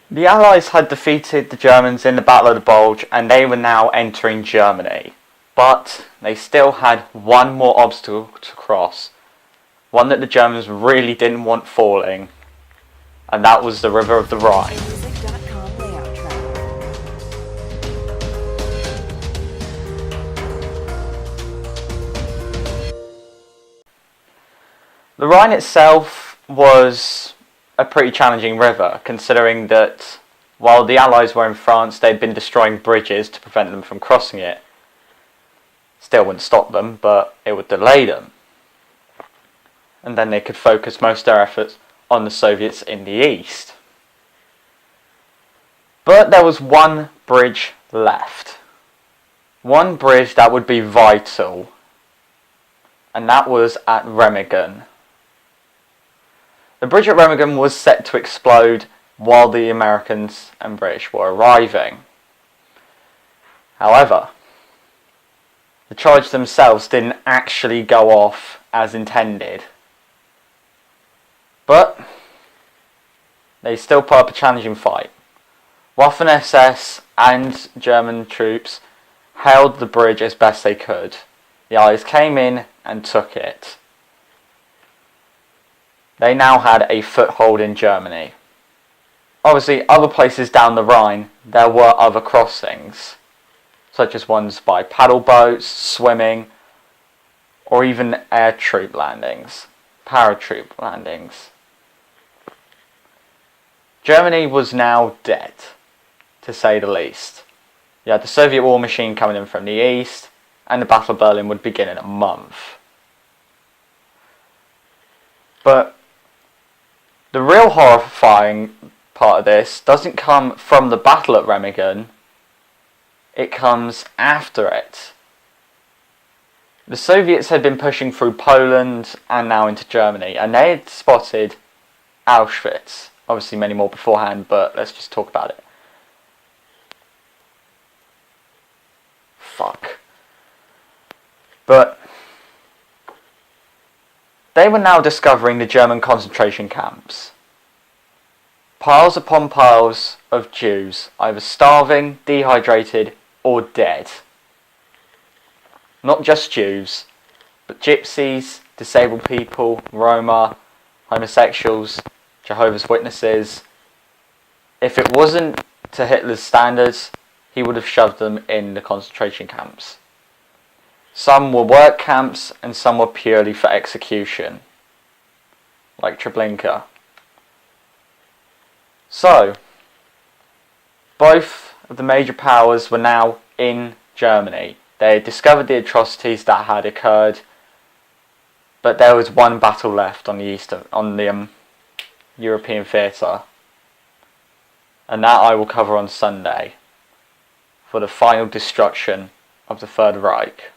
The Allies had defeated the Germans in the Battle of the Bulge and they were now entering Germany. But they still had one more obstacle to cross. One that the Germans really didn't want falling. And that was the River of the Rhine. The Rhine itself was a pretty challenging river, considering that while the Allies were in France, they'd been destroying bridges to prevent them from crossing it. Still wouldn't stop them, but it would delay them. And then they could focus most of their efforts on the Soviets in the east. But there was one bridge left. One bridge that would be vital. And that was at Remagen. The bridge at Remagen was set to explode while the Americans and British were arriving. However, the charge themselves didn't actually go off as intended. But they still put up a challenging fight. Waffen-SS and German troops held the bridge as best they could. The Allies came in and took it. They now had a foothold in Germany. Obviously, other places down the Rhine, there were other crossings, such as ones by paddle boats, swimming, or even air troop landings, paratroop landings. Germany was now dead, to say the least. You had the Soviet war machine coming in from the east, and the Battle of Berlin would begin in a month. But the real horrifying part of this doesn't come from the battle at Remagen, it comes after it. The Soviets had been pushing through Poland and now into Germany, and they had spotted Auschwitz. Obviously many more beforehand, but let's just talk about it. Fuck. But they were now discovering the German concentration camps. Piles upon piles of Jews, either starving, dehydrated, or dead. Not just Jews, but gypsies, disabled people, Roma, homosexuals, Jehovah's Witnesses. If it wasn't to Hitler's standards, he would have shoved them in the concentration camps. Some were work camps and some were purely for execution, like Treblinka. So, both of the major powers were now in Germany. They had discovered the atrocities that had occurred, but there was one battle left on the European theatre, and that I will cover on Sunday for the final destruction of the Third Reich.